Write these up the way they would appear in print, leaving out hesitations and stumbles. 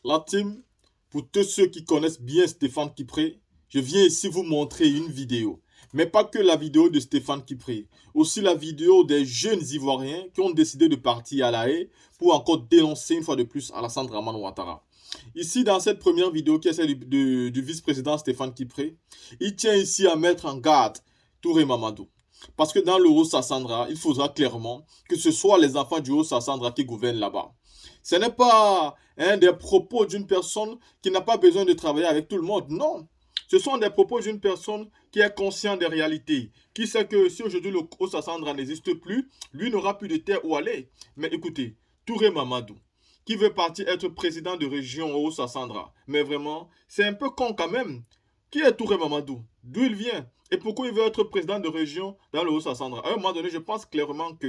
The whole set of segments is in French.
La team, pour tous ceux qui connaissent bien Stéphane Kipré, je viens ici vous montrer une vidéo. Mais pas que la vidéo de Stéphane Kipré, aussi la vidéo des jeunes Ivoiriens qui ont décidé de partir à La Haye pour encore dénoncer une fois de plus Alassane Dramane Ouattara. Ici, dans cette première vidéo qui est celle du vice-président Stéphane Kipré, il tient ici à mettre en garde Touré Mamadou. Parce que dans le Haut-Sassandra, il faudra clairement que ce soit les enfants du Haut-Sassandra qui gouvernent là-bas. Ce n'est pas des propos d'une personne qui n'a pas besoin de travailler avec tout le monde. Non. Ce sont des propos d'une personne qui est consciente des réalités, qui sait que si aujourd'hui le Haut-Sassandra n'existe plus, lui n'aura plus de terre où aller. Mais écoutez, Touré Mamadou, qui veut partir être président de région au Haut-Sassandra, mais vraiment, c'est un peu con quand même. Qui est Touré Mamadou? D'où il vient? Et pourquoi il veut être président de région dans le Haut-Sassandra? À un moment donné, je pense clairement que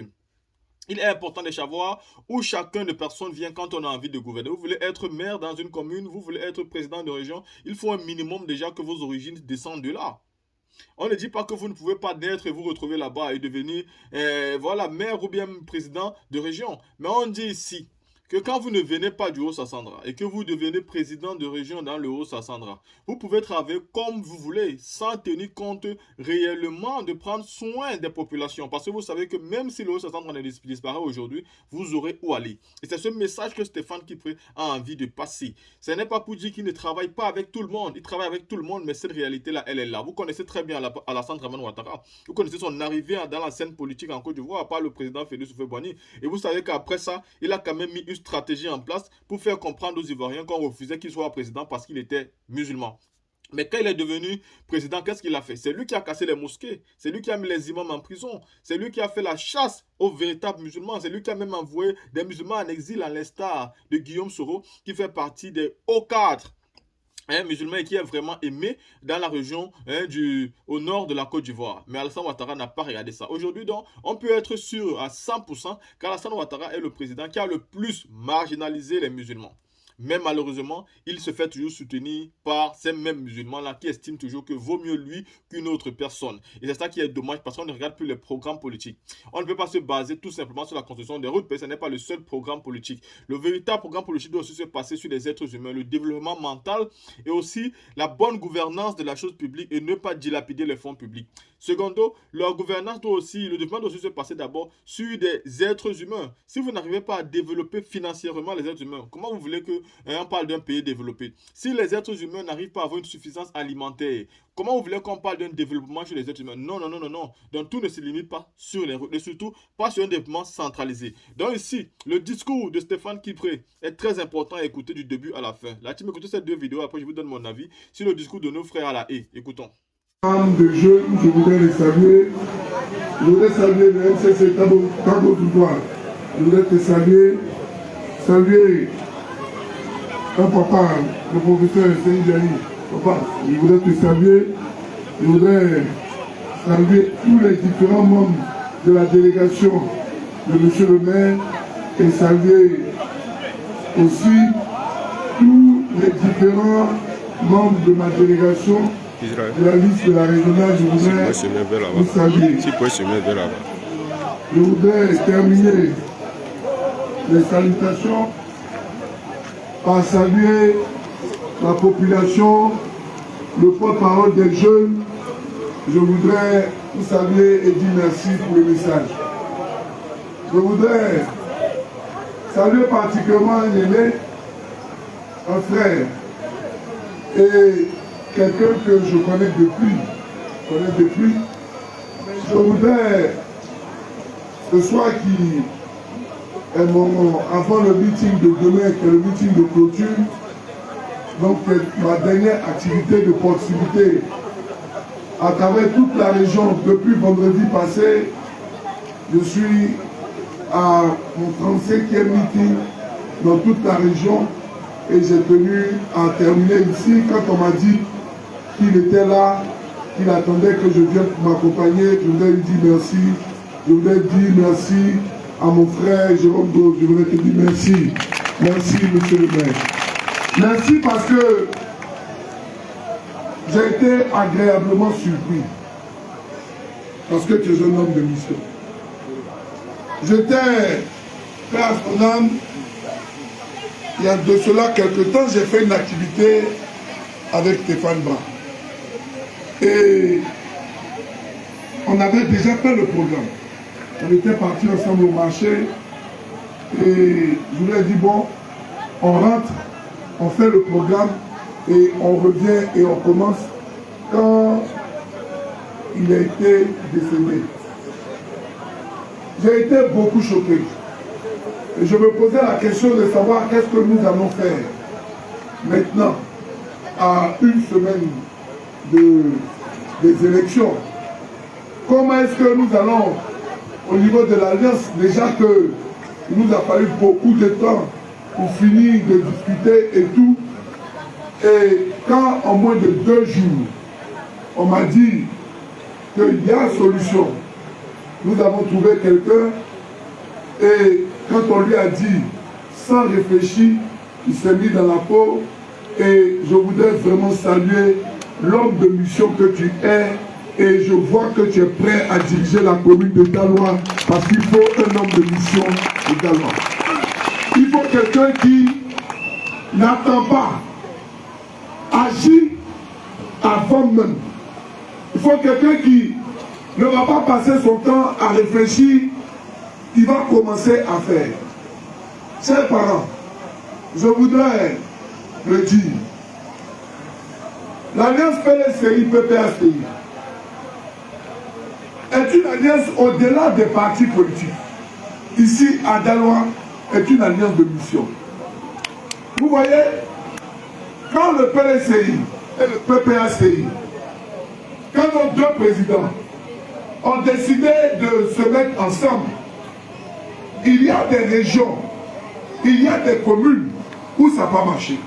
il est important de savoir où chacun de personnes vient quand on a envie de gouverner. Vous voulez être maire dans une commune, vous voulez être président de région, il faut un minimum déjà que vos origines descendent de là. On ne dit pas que vous ne pouvez pas naître et vous retrouver là-bas et devenir voilà, maire ou bien président de région. Mais on dit ici que quand vous ne venez pas du Haut-Sassandra et que vous devenez président de région dans le Haut-Sassandra, vous pouvez travailler comme vous voulez sans tenir compte réellement de prendre soin des populations. Parce que vous savez que même si le Haut-Sassandra disparaît aujourd'hui, vous aurez où aller. Et c'est ce message que Stéphane Kipré a envie de passer. Ce n'est pas pour dire qu'il ne travaille pas avec tout le monde. Il travaille avec tout le monde, mais cette réalité-là, elle est là. Vous connaissez très bien Alassane Dramane Ouattara. Vous connaissez son arrivée dans la scène politique en Côte d'Ivoire par le président Félix Houphouët-Boigny. Et vous savez qu'après ça, il a quand même mis une stratégie en place pour faire comprendre aux Ivoiriens qu'on refusait qu'il soit président parce qu'il était musulman. Mais quand il est devenu président, qu'est-ce qu'il a fait? C'est lui qui a cassé les mosquées. C'est lui qui a mis les imams en prison. C'est lui qui a fait la chasse aux véritables musulmans. C'est lui qui a même envoyé des musulmans en exil, à l'instar de Guillaume Soro, qui fait partie des hauts cadres musulman et qui est vraiment aimé dans la région au nord de la Côte d'Ivoire. Mais Alassane Ouattara n'a pas regardé ça. Aujourd'hui, donc, on peut être sûr à 100% qu'Alassane Ouattara est le président qui a le plus marginalisé les musulmans. Mais malheureusement, il se fait toujours soutenir par ces mêmes musulmans-là qui estiment toujours que vaut mieux lui qu'une autre personne. Et c'est ça qui est dommage parce qu'on ne regarde plus les programmes politiques. On ne peut pas se baser tout simplement sur la construction des routes, parce que ce n'est pas le seul programme politique. Le véritable programme politique doit aussi se passer sur les êtres humains, le développement mental et aussi la bonne gouvernance de la chose publique et ne pas dilapider les fonds publics. Secondo, leur gouvernance doit aussi, le développement doit aussi se passer d'abord sur des êtres humains. Si vous n'arrivez pas à développer financièrement les êtres humains, comment vous voulez que on parle d'un pays développé? Si les êtres humains n'arrivent pas à avoir une suffisance alimentaire, comment vous voulez qu'on parle d'un développement sur les êtres humains? Non, non, non, non, non. Donc tout ne se limite pas sur les routes et surtout pas sur un développement centralisé. Donc ici, le discours de Stéphane Kipré est très important à écouter du début à la fin. Là, tu m'écoutes ces deux vidéos, après je vous donne mon avis sur le discours de nos frères à la haie. Écoutons. De jeunes, je voudrais les saluer. Je voudrais saluer le MCC Tabo Doudoua. Je voudrais te saluer un papa, le professeur Seyid Jali. Papa, je voudrais te saluer. Je voudrais saluer tous les différents membres de la délégation de monsieur le maire et saluer aussi tous les différents membres de ma délégation de la liste de la régionale. Je voudrais vous saluer. Je voudrais terminer les salutations par saluer la population, le porte-parole des jeunes. Je voudrais vous saluer et dire merci pour le message. Je voudrais saluer particulièrement un aîné, un frère, et quelqu'un que je connais depuis. Je voudrais ce soir qui est avant le meeting de demain, qui est le meeting de clôture, donc ma dernière activité de proximité à travers toute la région. Depuis vendredi passé, je suis à mon 35e meeting dans toute la région et j'ai tenu à terminer ici quand on m'a dit qu'il était là, qu'il attendait que je vienne pour m'accompagner. Je voudrais lui dire merci. Je voudrais dire merci à mon frère Jérôme Gauche. Je voudrais te dire merci. Merci, monsieur le maire. Merci parce que j'ai été agréablement surpris. Parce que tu es un homme de mission. J'étais, paix à son âme, il y a de cela quelques temps, j'ai fait une activité avec Stéphane Bra. Et on avait déjà fait le programme. On était partis ensemble au marché. Et je lui ai dit, bon, on rentre, on fait le programme et on revient et on commence quand il a été décédé. J'ai été beaucoup choqué. Et je me posais la question de savoir qu'est-ce que nous allons faire maintenant, à une semaine des élections. Comment est-ce que nous allons, au niveau de l'Alliance, déjà que il nous a fallu beaucoup de temps pour finir de discuter et tout. Et quand en moins de 2 jours, on m'a dit qu'il y a solution, nous avons trouvé quelqu'un et quand on lui a dit, sans réfléchir, il s'est mis dans la peau et je voudrais vraiment saluer l'homme de mission que tu es et je vois que tu es prêt à diriger la commune de Daloa parce qu'il faut un homme de mission de Daloa. Il faut quelqu'un qui n'attend pas, agit avant même. Il faut quelqu'un qui ne va pas passer son temps à réfléchir, il va commencer à faire. Chers parents, je voudrais le dire. L'Alliance PLCI-PPACI est une alliance au-delà des partis politiques. Ici, à Daloa, est une alliance de mission. Vous voyez, quand le PLCI et le PPACI, quand nos 2 présidents ont décidé de se mettre ensemble, il y a des régions, il y a des communes où ça n'a pas marché.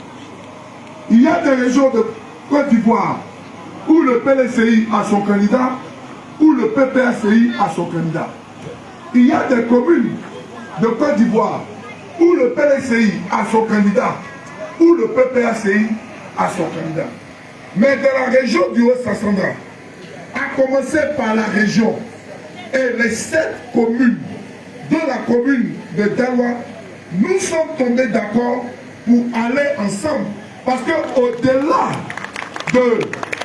Il y a des régions de Côte d'Ivoire où le PLCI a son candidat, où le PPACI a son candidat. Il y a des communes de Côte d'Ivoire où le PLCI a son candidat, où le PPACI a son candidat. Mais dans la région du Haut-Sassandra, à commencer par la région et les 7 communes de la commune de Daloa, nous sommes tombés d'accord pour aller ensemble. Parce qu'au-delà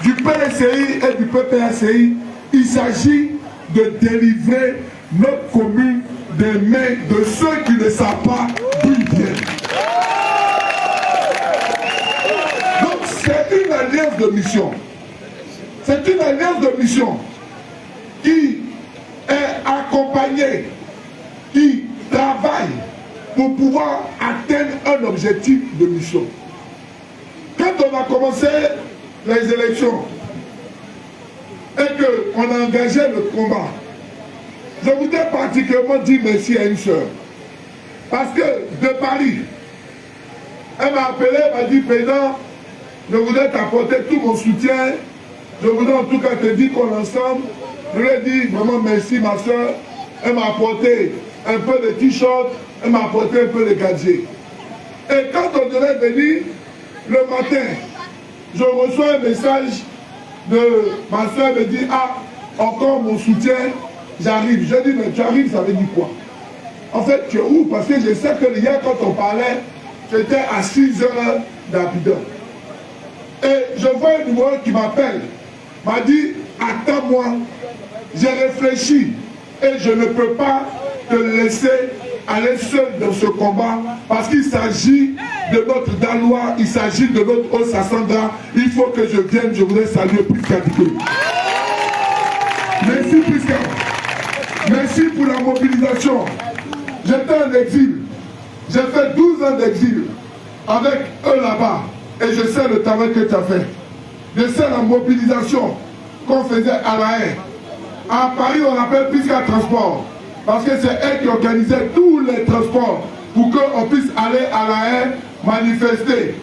du PLCI et du PPACI, il s'agit de délivrer notre commune des mains de ceux qui ne savent pas d'où ils viennent. Donc c'est une alliance de mission. C'est une alliance de mission qui est accompagnée, qui travaille pour pouvoir atteindre un objectif de mission. Quand on a commencé les élections et qu'on a engagé le combat, je voudrais particulièrement dire merci à une soeur. Parce que de Paris, elle m'a appelé, elle m'a dit, président, je voudrais t'apporter tout mon soutien. Je voudrais en tout cas te dire qu'on est ensemble. Je lui ai dit vraiment merci ma soeur. Elle m'a apporté un peu de t-shirt, elle m'a apporté un peu de gadgets. Et quand on devait venir, le matin, je reçois un message de ma soeur, me dit, ah, encore mon soutien, j'arrive. Je dis, mais tu arrives, ça veut dire quoi? En fait, tu es où? Parce que je sais que hier, quand on parlait, j'étais à 6 heures d'Abidjan. Et je vois un numéro qui m'appelle, m'a dit, attends-moi, j'ai réfléchi et je ne peux pas te laisser aller seul dans ce combat parce qu'il s'agit de notre Daloa, il s'agit de notre Haut-Sassandra. Il faut que je vienne, je voudrais saluer Priska Dikoé. Merci Priska. Merci pour la mobilisation. J'étais en exil. J'ai fait 12 ans d'exil avec eux là-bas. Et je sais le travail que tu as fait. Je sais la mobilisation qu'on faisait à La Haye. À Paris, on appelle Priska Transport. Parce que c'est elle qui organisait tous les transports pour qu'on puisse aller à La Haye manifester.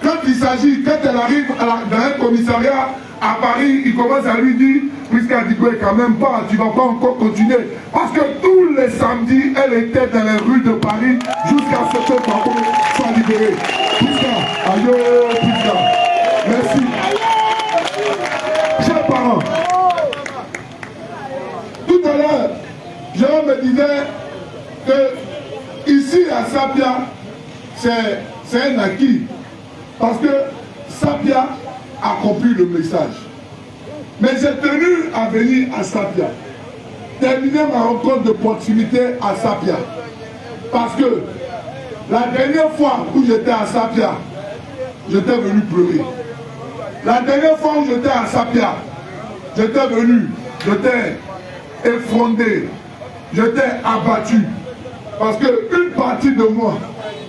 Quand il s'agit, quand elle arrive dans un commissariat à Paris, il commence à lui dire, Priska Dikoé, quand même pas, tu ne vas pas encore continuer. Parce que tous les samedis, elle était dans les rues de Paris jusqu'à ce que Babo soit libéré. Priska, aïe, Priska, merci. Chers parents, tout à l'heure, Jérôme me disait que ici à Sapia, c'est un acquis. Parce que Sapia a compris le message. Mais j'ai tenu à venir à Sapia. Terminer ma rencontre de proximité à Sapia. Parce que la dernière fois où j'étais à Sapia, j'étais venu pleurer. La dernière fois où j'étais à Sapia, j'étais venu, j'étais effondré, j'étais abattu. Parce qu'une partie de moi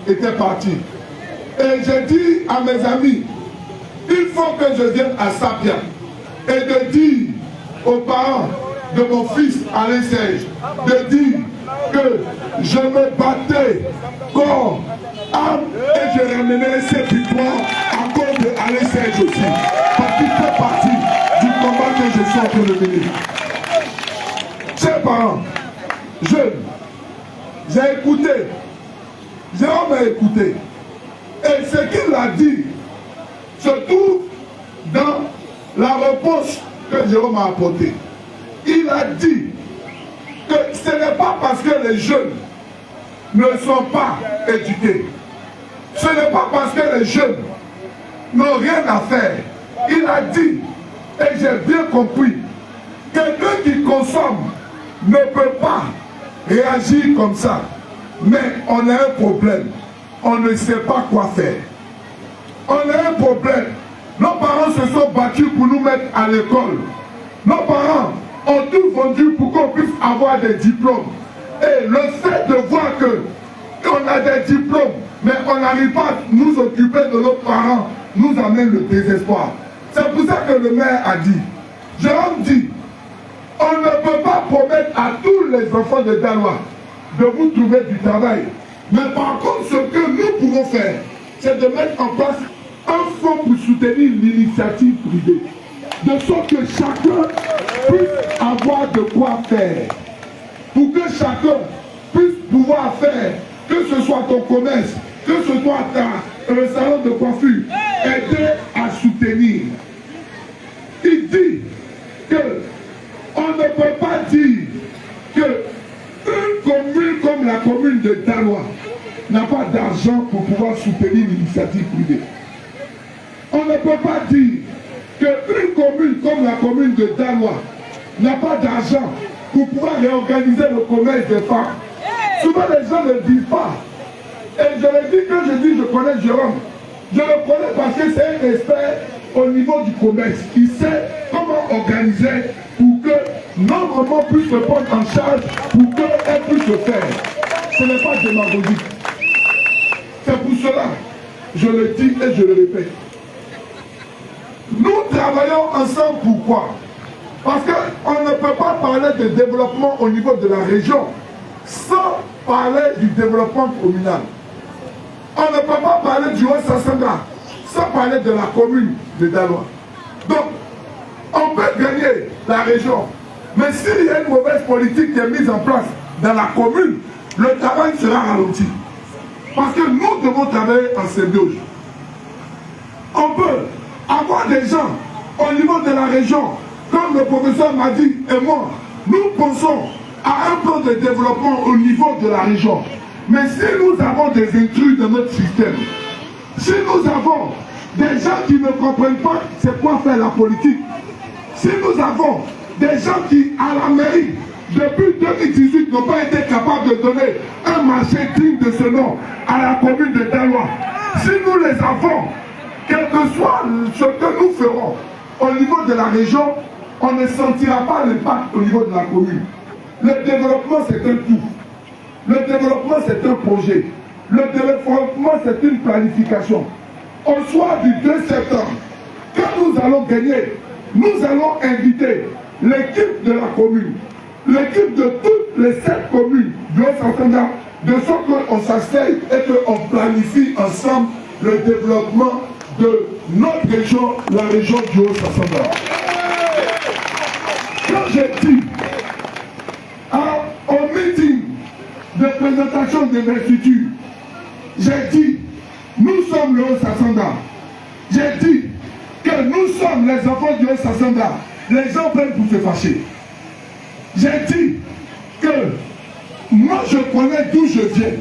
était partie. Et j'ai dit à mes amis, il faut que je vienne à Sapia et de dire aux parents de mon fils Alain Serge, de dire que je me battais corps, âme et je ramenais cette victoire à cause de Alain Serge aussi. Parce qu'il fait partie du combat que je suis en train de mener. Chers parents, jeunes, j'ai écouté, Jérôme a écouté. Et ce qu'il a dit se trouve dans la réponse que Jérôme a apportée. Il a dit que ce n'est pas parce que les jeunes ne sont pas éduqués. Ce n'est pas parce que les jeunes n'ont rien à faire. Il a dit, et j'ai bien compris, quelqu'un qui consomme ne peut pas réagir comme ça. Mais on a un problème. On ne sait pas quoi faire. On a un problème. Nos parents se sont battus pour nous mettre à l'école. Nos parents ont tout vendu pour qu'on puisse avoir des diplômes. Et le fait de voir qu'on a des diplômes, mais on n'arrive pas à nous occuper de nos parents, nous amène le désespoir. C'est pour ça que le maire a dit, Jérôme dit, on ne peut pas promettre à tous les enfants de Daloa de vous trouver du travail. Mais par contre, ce que nous pouvons faire, c'est de mettre en place un fonds pour soutenir l'initiative privée. De sorte que chacun puisse avoir de quoi faire. Pour que chacun puisse pouvoir faire, que ce soit ton commerce, que ce soit le salon de coiffure, aider à soutenir. Il dit que on ne peut pas dire que une commune comme la commune de Daloa n'a pas d'argent pour pouvoir soutenir l'initiative privée. On ne peut pas dire qu'une commune comme la commune de Daloa n'a pas d'argent pour pouvoir réorganiser le commerce des femmes. Souvent les gens ne le disent pas. Et je le dis que je connais Jérôme. Je le connais parce que c'est un expert au niveau du commerce. Il sait comment organiser pour que nos mamans puissent se prendre en charge, pour qu'elles puissent le faire. Ce n'est pas démagogique. C'est pour cela, je le dis et je le répète. Nous travaillons ensemble, pourquoi? Parce qu'on ne peut pas parler de développement au niveau de la région sans parler du développement communal. On ne peut pas parler du Haut-Sassanga sans parler de la commune de Daloa. Donc, on peut gagner la région. Mais s'il y a une mauvaise politique qui est mise en place dans la commune, le travail sera ralenti. Parce que nous devons travailler en symbiose. On peut avoir des gens au niveau de la région, comme le professeur m'a dit et moi, nous pensons à un plan de développement au niveau de la région. Mais si nous avons des intrus dans notre système, si nous avons des gens qui ne comprennent pas c'est quoi faire la politique, si nous avons des gens qui, à la mairie, depuis 2018, n'ont pas été capables de donner un marché digne de ce nom à la commune de Daloa, si nous les avons, quel que soit ce que nous ferons au niveau de la région, on ne sentira pas l'impact au niveau de la commune. Le développement, c'est un tout. Le développement, c'est un projet. Le développement, c'est une planification. Au soir du 2 septembre, quand nous allons gagner, nous allons inviter l'équipe de la commune, l'équipe de toutes les 7 communes du Haut-Sassanga, de sorte qu'on s'asseye et qu'on planifie ensemble le développement de notre région, la région du Haut-Sassanga. Quand j'ai dit au meeting de présentation d'investiture, j'ai dit, nous sommes le Haut-Sassanga. J'ai dit que nous sommes les enfants du Haut-Sassanga. Les gens prennent pour se fâcher. J'ai dit que moi je connais d'où je viens.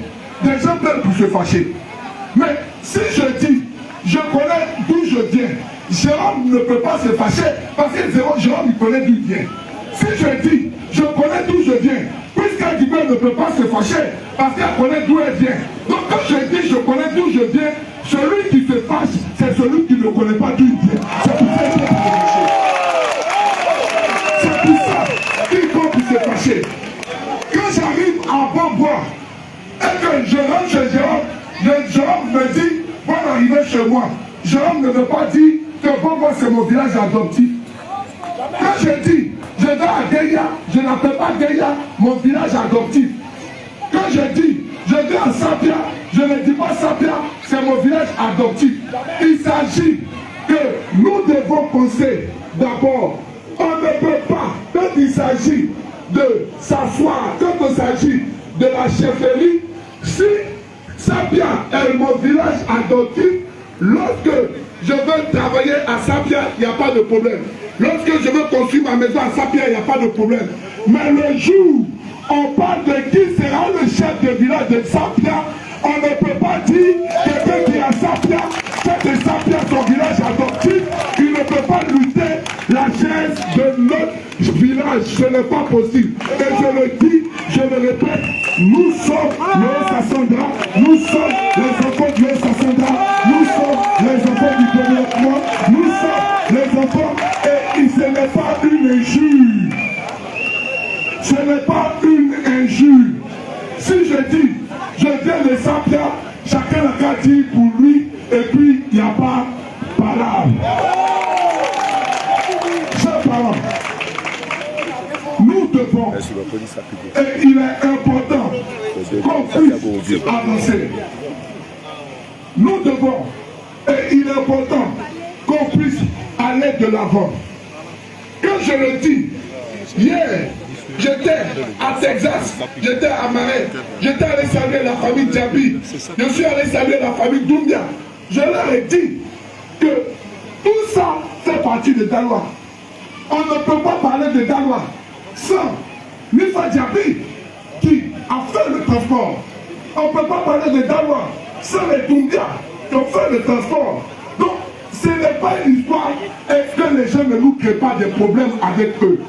Les gens prennent pour se fâcher. Mais Si je dis, je connais d'où je viens, Jérôme ne peut pas se fâcher parce que Jérôme il connaît d'où il vient. Si je dis, je connais d'où je viens, puisqu'Adibé ne peut pas se fâcher parce qu'elle connaît d'où elle vient. Donc quand je dis, je connais d'où je viens, celui qui se fâche, c'est celui qui ne connaît pas d'où il vient. C'est pour ça qu'il peut se fâcher. C'est pour ça qu'il peut se fâcher. Quand j'arrive à Bon-Bois et que je rentre chez Jérôme, Jérôme me dit, bon arrivé chez moi. Jérôme ne veut pas dire que Bon-Bois c'est mon village adoptif. Quand je dis, je vais à Guéya, je n'appelle pas Guéya mon village adoptif. Quand je dis, je vais à Sapia, je ne dis pas Sapia, c'est mon village adoptif. Il s'agit que nous devons penser d'abord, on ne peut pas, quand il s'agit de s'asseoir, quand il s'agit de la chefferie, si Sapia est mon village adoptif, lorsque je veux travailler à Sapia, il n'y a pas de problème. Lorsque je veux construire ma maison à Sapia, il n'y a pas de problème. Mais le jour, on parle de qui sera le chef de village de Sapia, on ne peut pas dire quelqu'un qui est à Sapia, fait de Sapia son village adoptif, il ne peut pas lutter la chaise de notre village. Ce n'est pas possible. Et je le dis, je le répète, nous sommes le Haut-Sassandra, nous sommes les enfants du Haut-Sassandra, nous sommes les enfants du développement, nous sommes les enfants, et ce n'est pas une injure. Ce n'est pas une injure. Si je dis, je viens de Sapia, chacun n'a qu'à dire pour lui, et puis il n'y a pas parole. Chers parents, nous devons, et il est important qu'on puisse avancer. Nous devons, et il est important qu'on puisse aller de l'avant. Quand je le dis, hier, j'étais à Texas, j'étais à Marais, j'étais allé saluer la famille Djabi, je suis allé saluer la famille Doumbia. Je leur ai dit que tout ça fait partie de Daloa. On ne peut pas parler de Daloa sans Nifa Djabi qui a fait le transport. On ne peut pas parler de Daloa sans les Doumbia qui ont fait le transport. Donc, ce n'est pas une histoire et que les gens ne nous créent pas des problèmes avec eux.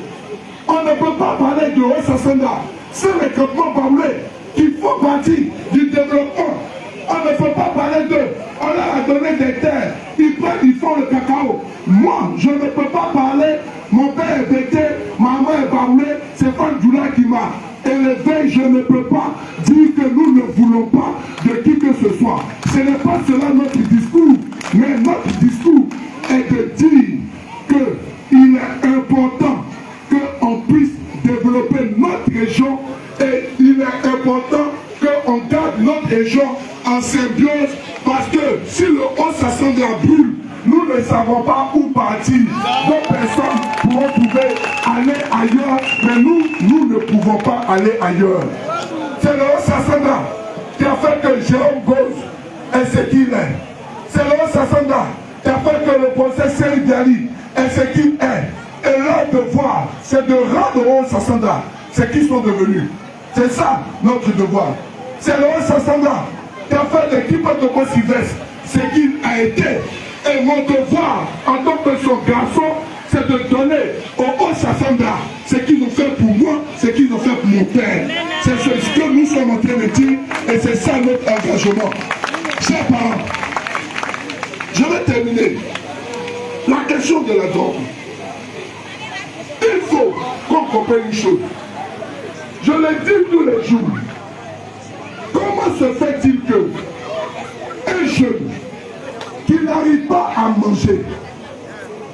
On ne peut pas parler de Haut-Sassandra sans les campements Baoulé qui font partie du développement. On ne peut pas parler d'eux. On leur a donné des terres. Ils prennent, ils font le cacao. Moi, je ne peux pas parler. Mon père est bêté, maman est Baoulé, c'est pas Djoula qui m'a élevé. Je ne peux pas dire que nous ne voulons pas de qui que ce soit. Ce n'est pas cela notre discours. Mais notre discours est de dire qu'il est important qu'on puisse développer notre région et il est important qu'on garde notre région en symbiose parce que si le Haut-Sassandra brûle, nous ne savons pas où partir. D'autres personnes pourront trouver aller ailleurs, mais nous ne pouvons pas aller ailleurs. C'est le Haut-Sassandra qui a fait que Jérôme Gauze est ce qu'il est. C'est le Haut-Sassandra qui a fait que le procès Seri Diali est ce qu'il est. Et leur devoir, c'est de rendre au Haut-Sassandra ce qu'ils sont devenus. C'est ça notre devoir. C'est le Haut-Sassandra qui a fait l'équipe de Consives ce qu'il a été. Et mon devoir, en tant que son garçon, c'est de donner au Haut-Sassandra ce qu'ils ont fait pour moi, ce qu'ils ont fait pour mon père. C'est ce que nous sommes en train de dire et c'est ça notre engagement. Chers parents, je vais terminer. La question de la drogue. Il faut qu'on comprenne une chose. Je le dis tous les jours. Comment se fait-il que un jeune qui n'arrive pas à manger,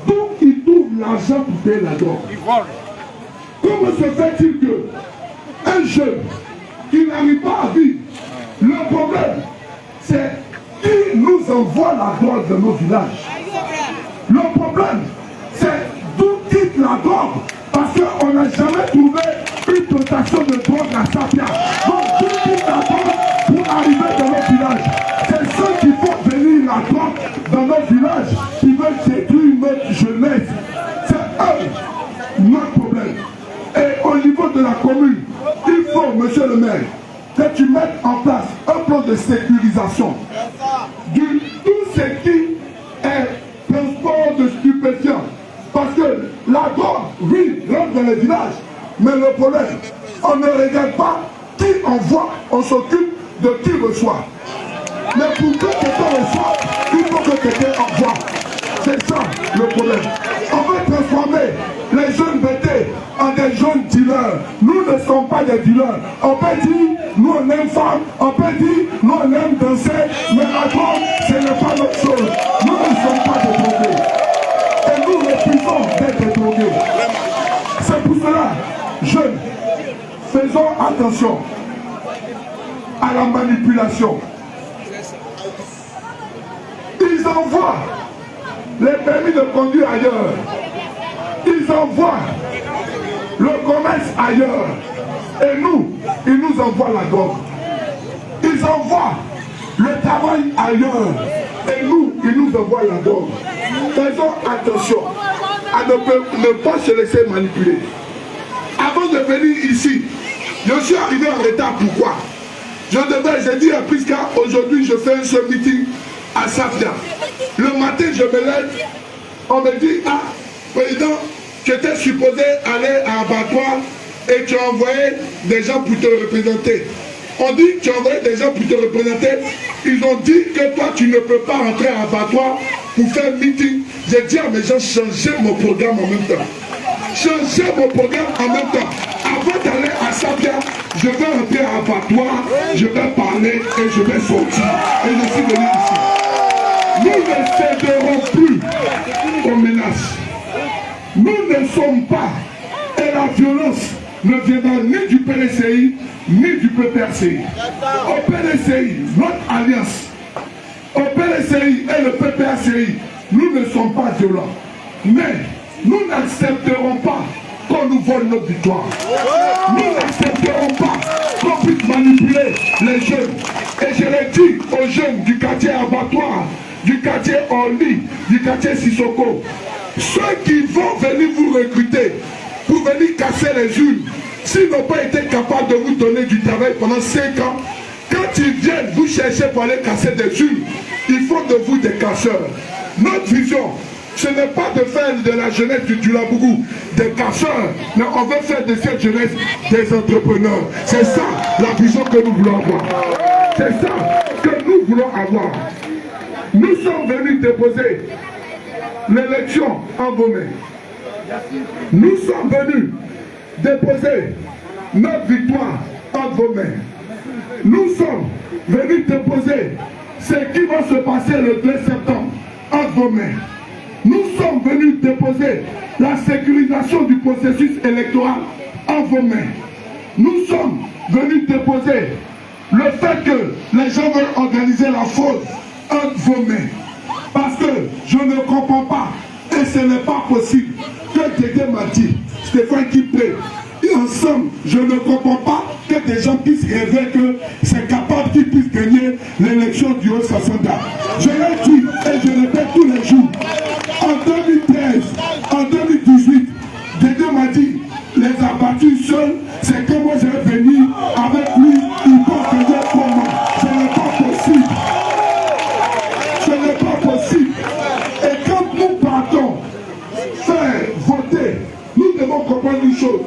d'où il trouve l'argent pour payer la drogue? Comment se fait-il que un jeune qui n'arrive pas à vivre, le problème, c'est qui nous envoie la drogue dans nos villages? Le problème, c'est d'où quitte la drogue, parce qu'on n'a jamais trouvé une dotation de drogue à Sapia. Donc d'où quitte la drogue pour arriver dans nos villages? C'est ceux qui font venir la drogue dans nos villages, qui veulent détruire notre jeunesse. C'est eux notre problème. Et au niveau de la commune, il faut, monsieur le maire, que tu mettes en place un plan de sécurisation du les villages. Mais le problème, on ne regarde pas qui envoie, on s'occupe de qui reçoit. Mais pour que quelqu'un reçoive, il faut que quelqu'un envoie. C'est ça le problème. On veut transformer les jeunes bêtés en des jeunes dealers. Nous ne sommes pas des dealers. On peut dire, nous on aime femme, on peut dire, nous on aime danser, mais la drogue, ce n'est pas notre chose. Nous ne sommes pas des drogués. Et nous refusons d'être des drogués. C'est pour cela, jeunes, faisons attention à la manipulation. Ils envoient les permis de conduire ailleurs. Ils envoient le commerce ailleurs. Et nous, ils nous envoient la drogue. Ils envoient le travail ailleurs. Et nous, ils nous envoient la drogue. Faisons attention à ne pas se laisser manipuler. Avant de venir ici, je suis arrivé en retard. Pourquoi? J'ai dit à Priska, aujourd'hui je fais un seul meeting à Safia. Le matin, je me lève, on me dit, ah, président, tu étais supposé aller à abattoir et tu as envoyé des gens pour te représenter. On dit que tu as envoyé des gens pour te représenter. Ils ont dit que toi, tu ne peux pas rentrer à abattoir pour faire un meeting. J'ai dit à mes gens, changez mon programme en même temps. Changez mon programme en même temps. Avant d'aller à Safia, je vais rentrer à abattoir, je vais parler et je vais sortir. Et je suis venu ici. Nous ne céderons plus aux menaces. Nous ne sommes pas, et la violence ne viendra ni du PDCI, ni du PPRCI. Au PDCI, notre alliance, au PDCI et le PPRCI, nous ne sommes pas violents. Mais nous n'accepterons pas qu'on nous vole notre victoire. Nous n'accepterons pas qu'on puisse manipuler les jeunes. Et je l'ai dit aux jeunes du quartier Abattoir, du quartier Orly, du quartier Sissoko, ceux qui vont venir vous recruter pour venir casser les unes, s'ils n'ont pas été capables de vous donner du travail pendant 5 ans, quand ils viennent vous chercher pour aller casser des unes, ils font de vous des casseurs. Notre vision, ce n'est pas de faire de la jeunesse du Dulabougou des casseurs, mais on veut faire de cette jeunesse des entrepreneurs. C'est ça la vision que nous voulons avoir. C'est ça que nous voulons avoir. Nous sommes venus déposer l'élection en vos mains. Nous sommes venus déposer notre victoire en vos mains. Nous sommes venus déposer ce qui va se passer le 2 septembre en vos mains. Nous sommes venus déposer la sécurisation du processus électoral en vos mains. Nous sommes venus déposer le fait que les gens veulent organiser la fraude entre vos mains. Parce que je ne comprends pas, et ce n'est pas possible, que Dédé m'a dit, Stéphane Kipré, et ensemble, je ne comprends pas que des gens puissent rêver que c'est capable qu'ils puissent gagner l'élection du Haut-Sassanda. Je l'ai dit et je le répète tous les jours. En 2013, en 2018, Dédé m'a dit, les abattus seuls, c'est que moi je vais venir avec lui, il peut gagner comment. Ce n'est pas possible. Ce n'est pas possible. Et quand nous partons faire voter, nous devons comprendre une chose.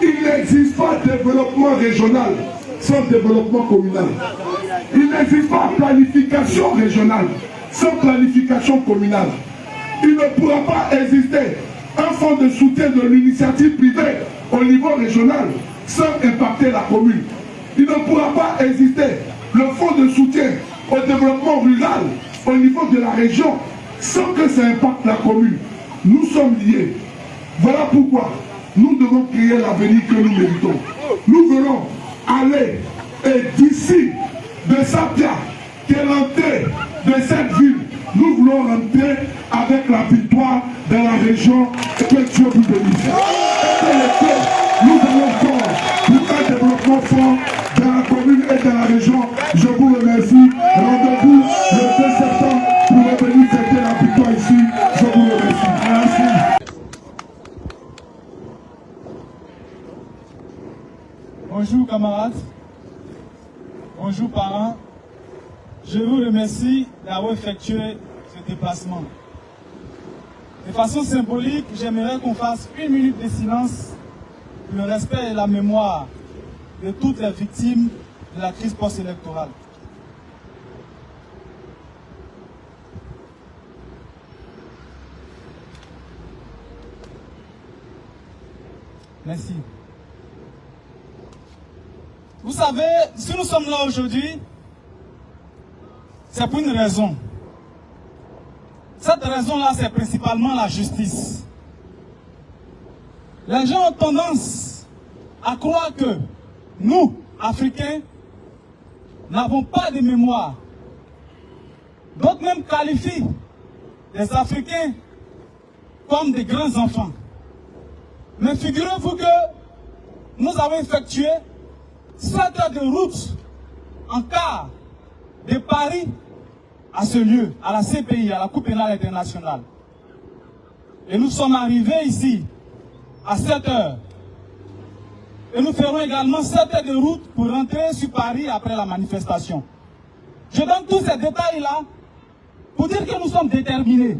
Il n'existe pas de développement régional sans développement communal. Il n'existe pas de planification régionale sans planification communale. Il ne pourra pas exister un fonds de soutien de l'initiative privée au niveau régional sans impacter la commune. Il ne pourra pas exister le fonds de soutien au développement rural au niveau de la région sans que ça impacte la commune. Nous sommes liés. Voilà pourquoi nous devons créer l'avenir que nous méritons. Nous voulons aller, et d'ici, de Safia, qui est l'entrée de cette ville, nous voulons rentrer avec la victoire dans la région et que Dieu vous bénisse. Et nous allons faire pour un développement fort dans la commune et dans la région. Je vous remercie. Rendez-vous le 2 septembre pour revenir fêter la victoire ici. Je vous remercie. Merci. Bonjour camarades, bonjour parents, je vous remercie d'avoir effectué ce déplacement. De façon symbolique, j'aimerais qu'on fasse 1 minute de silence le respect et la mémoire de toutes les victimes de la crise post-électorale. Merci. Vous savez, si nous sommes là aujourd'hui, c'est pour une raison. Cette raison-là, c'est principalement la justice. Les gens ont tendance à croire que nous, Africains, n'avons pas de mémoire. D'autres même qualifient les Africains comme des grands enfants. Mais figurez-vous que nous avons effectué 7 heures de route en car de Paris à ce lieu, à la CPI, à la Cour pénale internationale. Et nous sommes arrivés ici à 7 heures. Et nous ferons également 7 heures de route pour rentrer sur Paris après la manifestation. Je donne tous ces détails-là pour dire que nous sommes déterminés.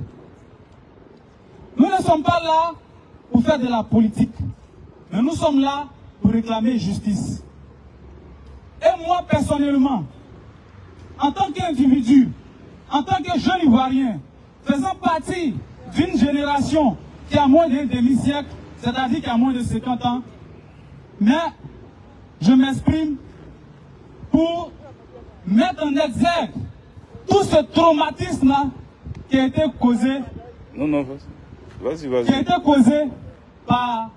Nous ne sommes pas là pour faire de la politique, mais nous sommes là pour réclamer justice. Et moi, personnellement, en tant qu'individu, en tant que jeune Ivoirien, faisant partie d'une génération qui a moins d'un demi-siècle, c'est-à-dire qui a moins de 50 ans, mais je m'exprime pour mettre en exergue tout ce traumatisme-là qui a été causé, qui a été causé par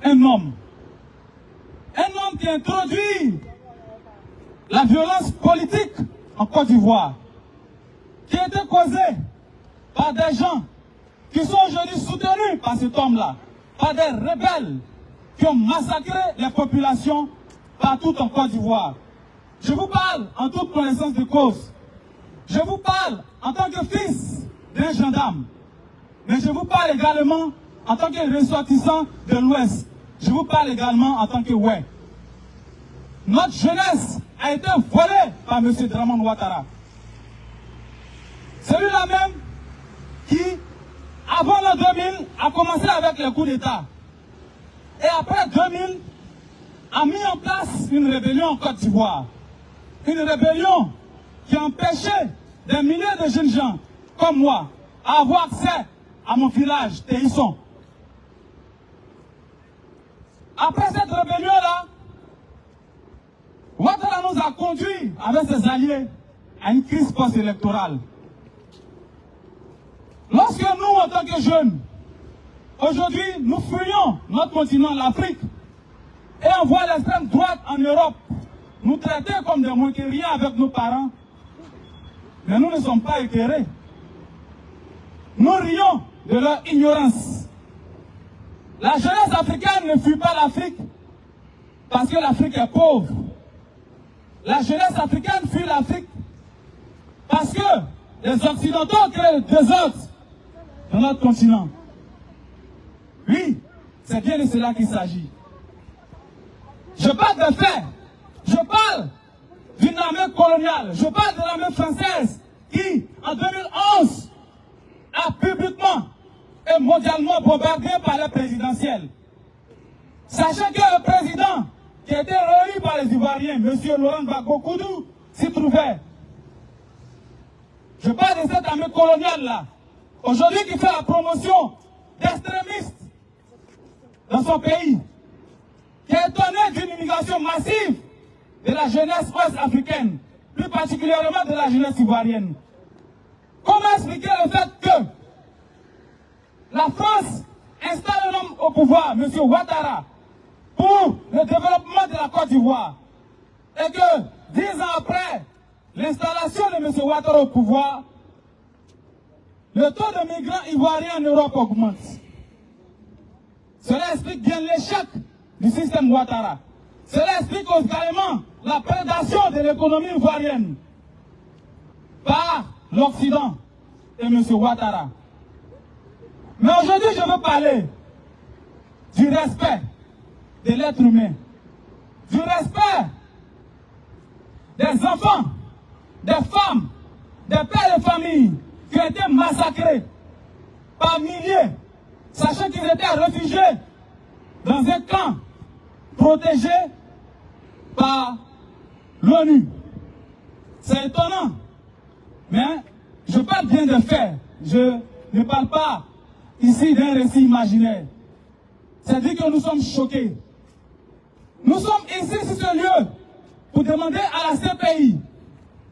un homme. Un homme qui introduit la violence politique en Côte d'Ivoire, qui a été causée par des gens qui sont aujourd'hui soutenus par cet homme-là, par des rebelles qui ont massacré les populations partout en Côte d'Ivoire. Je vous parle en toute connaissance de cause. Je vous parle en tant que fils d'un gendarme. Mais je vous parle également en tant que ressortissant de l'Ouest. Je vous parle également en tant que ouais. Notre jeunesse a été volée par M. Dramane Ouattara. Celui-là même qui, avant l'an 2000, a commencé avec les coups d'État. Et après 2000, a mis en place une rébellion en Côte d'Ivoire. Une rébellion qui empêchait des milliers de jeunes gens comme moi à avoir accès à mon village, Téhisson. Après cette rébellion-là, Ouattara nous a conduits avec ses alliés à une crise post-électorale. Lorsque nous, en tant que jeunes, aujourd'hui, nous fuyons notre continent, l'Afrique, et on voit l'extrême droite en Europe nous traiter comme des moins que rien avec nos parents, mais nous ne sommes pas éclairés. Nous rions de leur ignorance. La jeunesse africaine ne fuit pas l'Afrique parce que l'Afrique est pauvre. La jeunesse africaine fuit l'Afrique parce que les Occidentaux créent le désordre dans notre continent. Oui, c'est bien de cela qu'il s'agit. Je parle de faits. Je parle d'une armée coloniale. Je parle de l'armée française qui, en 2011, a publiquement et mondialement bombardé par les présidentielles. Sachant que le président qui a été réélu par les Ivoiriens, M. Laurent Gbagbo Koudou, s'y trouvait. Je parle de cette armée coloniale-là, aujourd'hui qui fait la promotion d'extrémistes dans son pays, qui est étonné d'une immigration massive de la jeunesse ouest-africaine, plus particulièrement de la jeunesse ivoirienne. Comment expliquer le fait que la France installe un homme au pouvoir, M. Ouattara, pour le développement de la Côte d'Ivoire, et que 10 ans après l'installation de M. Ouattara au pouvoir, le taux de migrants ivoiriens en Europe augmente. Cela explique bien l'échec du système Ouattara. Cela explique également la prédation de l'économie ivoirienne par l'Occident et M. Ouattara. Mais aujourd'hui, je veux parler du respect de l'être humain, du respect des enfants, des femmes, des pères de famille qui ont été massacrés par milliers, sachant qu'ils étaient réfugiés dans un camp protégé par l'ONU. C'est étonnant. Mais je parle bien de faits. Je ne parle pas ici d'un récit imaginaire. C'est-à-dire que nous sommes choqués. Nous sommes ici sur ce lieu pour demander à la CPI,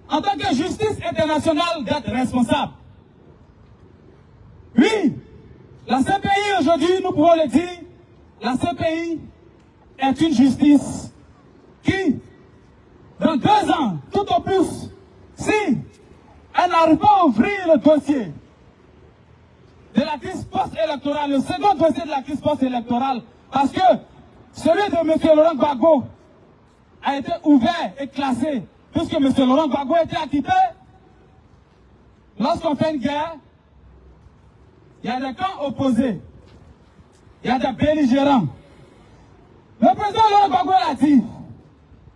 en tant que justice internationale, d'être responsable. Oui, la CPI aujourd'hui, nous pouvons le dire, la CPI est une justice qui, dans 2 ans, tout au plus, si elle n'arrive pas à ouvrir le dossier de la crise post-électorale, le second dossier de la crise post-électorale, parce que celui de M. Laurent Gbagbo a été ouvert et classé, puisque M. Laurent Gbagbo a été acquitté. Lorsqu'on fait une guerre, il y a des camps opposés, il y a des belligérants. Le président Laurent Gbagbo l'a dit,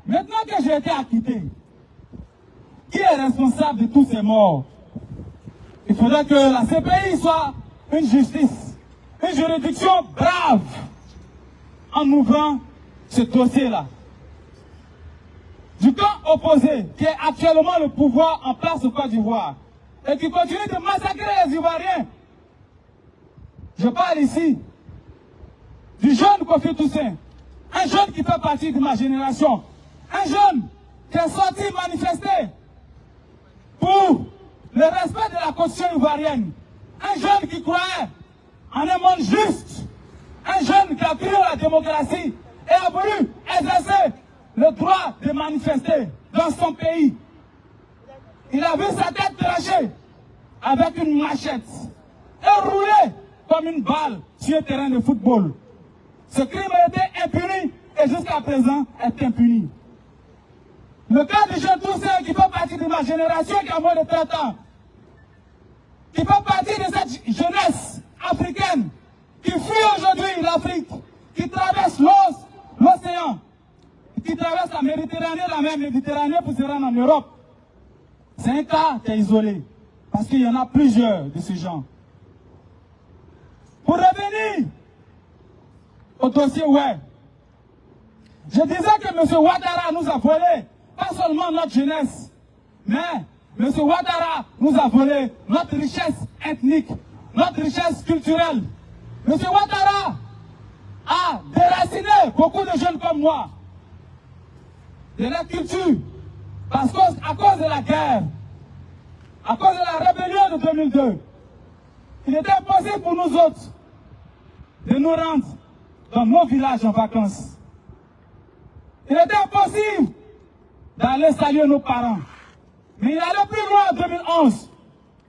maintenant que j'ai été acquitté, qui est responsable de tous ces morts? Il faudrait que la CPI soit une justice, une juridiction brave en ouvrant ce dossier-là. Du camp opposé, qui est actuellement le pouvoir en place au Côte d'Ivoire, et qui continue de massacrer les Ivoiriens. Je parle ici du jeune Kofi Toussaint, un jeune qui fait partie de ma génération, un jeune qui est sorti manifester pour le respect de la constitution ivoirienne, un jeune qui croyait en un monde juste, un jeune qui a cru à la démocratie et a voulu exercer le droit de manifester dans son pays. Il a vu sa tête tranchée avec une machette et roulée comme une balle sur un terrain de football. Ce crime a été impuni et jusqu'à présent est impuni. Le cas du jeune Toussaint qui fait partie de ma génération qui a moins de 30 ans, qui fait partie de cette jeunesse africaine qui fuit aujourd'hui l'Afrique, qui traverse l'océan, qui traverse la Méditerranée, la mer Méditerranée pour se rendre en Europe. C'est un cas qui est isolé, parce qu'il y en a plusieurs de ce genre. Pour revenir au dossier web, je disais que M. Ouattara nous a volé, pas seulement notre jeunesse, mais M. Ouattara nous a volé notre richesse ethnique, notre richesse culturelle. M. Ouattara a déraciné beaucoup de jeunes comme moi de la culture, parce qu'à cause de la guerre, à cause de la rébellion de 2002, il était impossible pour nous autres de nous rendre dans nos villages en vacances. Il était impossible d'aller saluer nos parents. Mais il allait plus loin en 2011.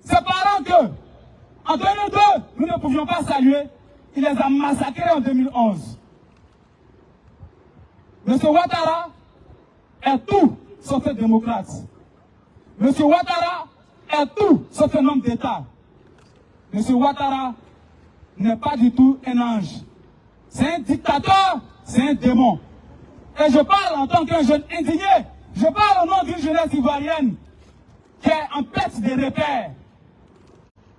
Ces parents que, en 2002, nous ne pouvions pas saluer, il les a massacrés en 2011. M. Ouattara est tout sauf un démocrate. M. Ouattara est tout sauf un homme d'État. M. Ouattara n'est pas du tout un ange. C'est un dictateur, c'est un démon. Et je parle en tant qu'un jeune indigné. Je parle au nom d'une jeunesse ivoirienne qui est en perte de repères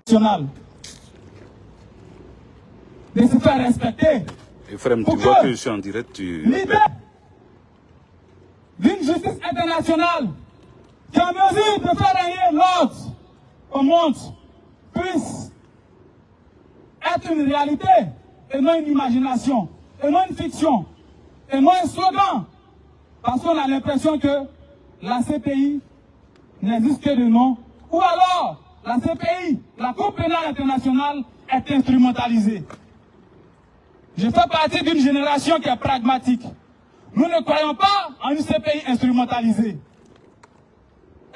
national. De se faire respecter. Ephraim, tu vois que je suis en direct, L'idée d'une justice internationale qui est en mesure de faire régner l'ordre au monde puisse être une réalité et non une imagination, et non une fiction, et non un slogan. Parce qu'on a l'impression que la CPI n'existe que de nom, ou alors la CPI, la Cour pénale internationale, est instrumentalisée. Je fais partie d'une génération qui est pragmatique. Nous ne croyons pas en une CPI instrumentalisée.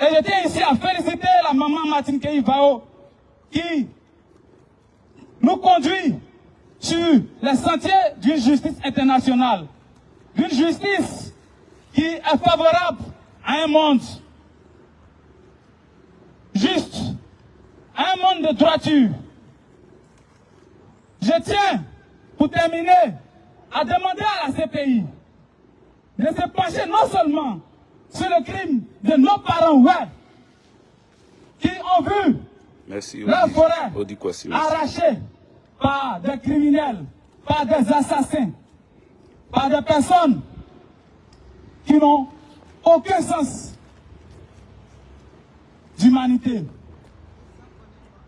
Et je tiens ici à féliciter la maman Martine Keïvao qui nous conduit sur les sentiers d'une justice internationale. D'une justice qui est favorable à un monde juste, à un monde de droiture. Je tiens, pour terminer, à demander à la CPI de se pencher non seulement sur le crime de nos parents ouais, qui ont vu leur forêt arrachée par des criminels, par des assassins, par des personnes qui n'ont aucun sens d'humanité,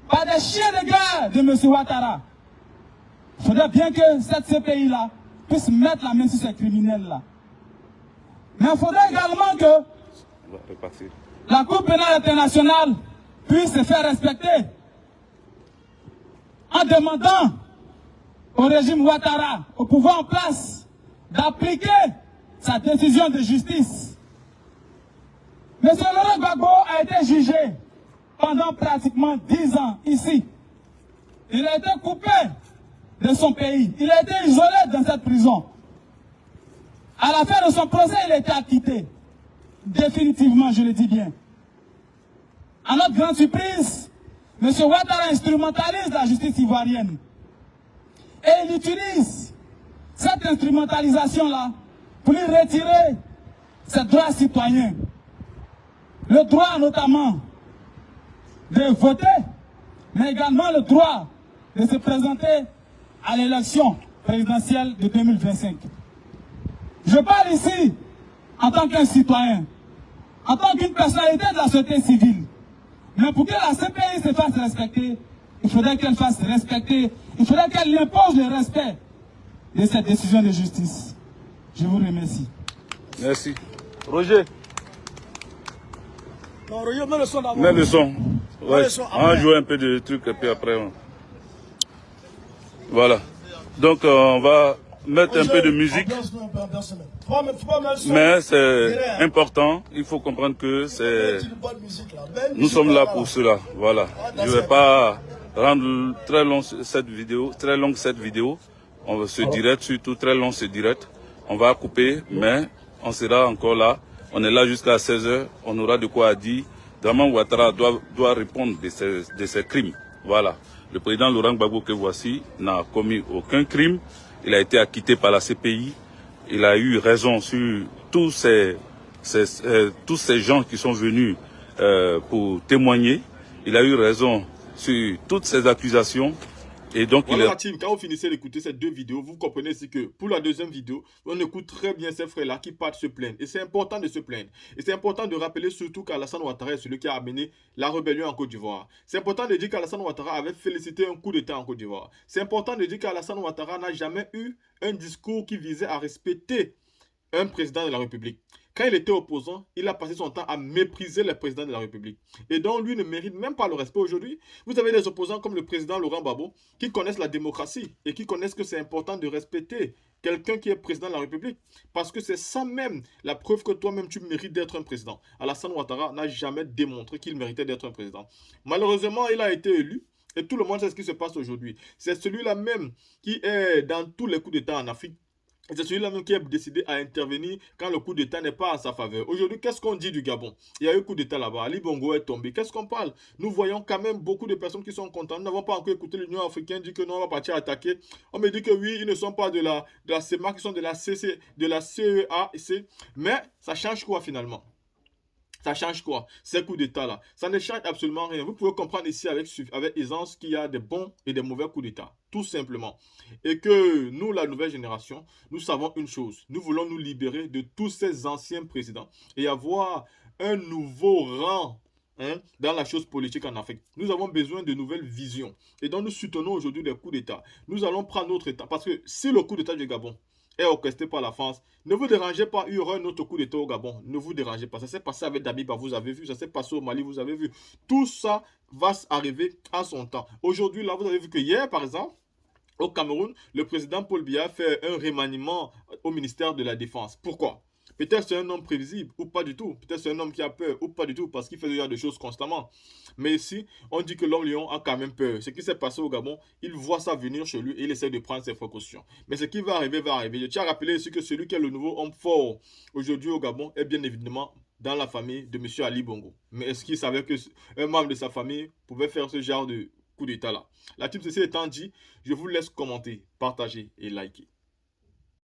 par des chiens de guerre de M. Ouattara. Il faudrait bien que cette CPI-là puisse mettre la main sur ces criminels-là. Mais il faudrait également que la Cour pénale internationale puisse se faire respecter en demandant au régime Ouattara, au pouvoir en place, d'appliquer sa décision de justice. M. Laurent Gbagbo a été jugé pendant pratiquement 10 ans ici. Il a été coupé de son pays. Il a été isolé dans cette prison. À la fin de son procès, il a été acquitté. Définitivement, je le dis bien. À notre grande surprise, M. Ouattara instrumentalise la justice ivoirienne. Et il utilise cette instrumentalisation-là pour lui retirer ses droits citoyens. Le droit notamment de voter, mais également le droit de se présenter à l'élection présidentielle de 2025. Je parle ici en tant qu'un citoyen, en tant qu'une personnalité de la société civile. Mais pour que la CPI se fasse respecter, il faudrait qu'elle fasse respecter, il faudrait qu'elle impose le respect de cette décision de justice. Je vous remercie. Merci. Roger. Non, Roger, mets le son d'abord. Mets le son. Ouais. Le son On va après. jouer un peu de trucs et puis après. Voilà. Donc on va mettre un peu de musique. Mais c'est important. Il faut comprendre que c'est. Nous sommes là pour cela. Voilà. Je ne vais pas rendre très longue cette vidéo. On va se direct, surtout très long ce direct. On va couper, mais on sera encore là. On est là jusqu'à 16h. On aura de quoi dire. Draman Ouattara doit répondre de ses crimes. Voilà. Le président Laurent Gbagbo que voici n'a commis aucun crime. Il a été acquitté par la CPI. Il a eu raison sur tous ces gens qui sont venus pour témoigner. Il a eu raison sur toutes ces accusations. Et donc, voilà la team, quand vous finissez d'écouter ces deux vidéos, vous comprenez aussi que pour la deuxième vidéo, on écoute très bien ces frères-là qui partent se plaindre. Et c'est important de se plaindre. Et c'est important de rappeler surtout qu'Alassane Ouattara est celui qui a amené la rébellion en Côte d'Ivoire. C'est important de dire qu'Alassane Ouattara avait félicité un coup d'État en Côte d'Ivoire. C'est important de dire qu'Alassane Ouattara n'a jamais eu un discours qui visait à respecter un président de la République. Quand il était opposant, il a passé son temps à mépriser le président de la République. Et donc, lui ne mérite même pas le respect aujourd'hui. Vous avez des opposants comme le président Laurent Gbagbo qui connaissent la démocratie et qui connaissent que c'est important de respecter quelqu'un qui est président de la République. Parce que c'est ça même la preuve que toi-même tu mérites d'être un président. Alassane Ouattara n'a jamais démontré qu'il méritait d'être un président. Malheureusement, il a été élu. Et tout le monde sait ce qui se passe aujourd'hui. C'est celui-là même qui est dans tous les coups d'État en Afrique. C'est celui-là même qui a décidé à intervenir quand le coup d'État n'est pas en sa faveur. Aujourd'hui, qu'est-ce qu'on dit du Gabon? Il y a eu un coup d'État là-bas. Ali Bongo est tombé. Qu'est-ce qu'on parle? Nous voyons quand même beaucoup de personnes qui sont contentes. Nous n'avons pas encore écouté l'Union africaine dire que non, on va partir attaquer. On me dit que oui, ils ne sont pas de la CEMAC, ils sont de la CEAC. Mais ça change quoi finalement? Ça change quoi? Ces coups d'État-là, ça ne change absolument rien. Vous pouvez comprendre ici avec aisance qu'il y a des bons et des mauvais coups d'État. Tout simplement. Et que nous, la nouvelle génération, nous savons une chose. Nous voulons nous libérer de tous ces anciens présidents et avoir un nouveau rang dans la chose politique en Afrique. Nous avons besoin de nouvelles visions. Et donc nous soutenons aujourd'hui des coups d'État. Nous allons prendre notre État. Parce que si le coup d'État du Gabon est orchestré par la France, ne vous dérangez pas, il y aura un autre coup d'État au Gabon. Ne vous dérangez pas. Ça s'est passé avec Damiba, vous avez vu. Ça s'est passé au Mali, vous avez vu. Tout ça va arriver à son temps. Aujourd'hui, là, vous avez vu que hier, par exemple, au Cameroun, le président Paul Biya fait un remaniement au ministère de la Défense. Pourquoi? Peut-être c'est un homme prévisible ou pas du tout. Peut-être c'est un homme qui a peur ou pas du tout parce qu'il fait déjà des choses constamment. Mais ici, on dit que l'homme lion a quand même peur. Ce qui s'est passé au Gabon, il voit ça venir chez lui et il essaie de prendre ses précautions. Mais ce qui va arriver, va arriver. Je tiens à rappeler ici que celui qui est le nouveau homme fort aujourd'hui au Gabon est bien évidemment dans la famille de M. Ali Bongo. Mais est-ce qu'il savait qu'un membre de sa famille pouvait faire ce genre de coup d'état là? La team, ceci étant dit, je vous laisse commenter, partager et liker.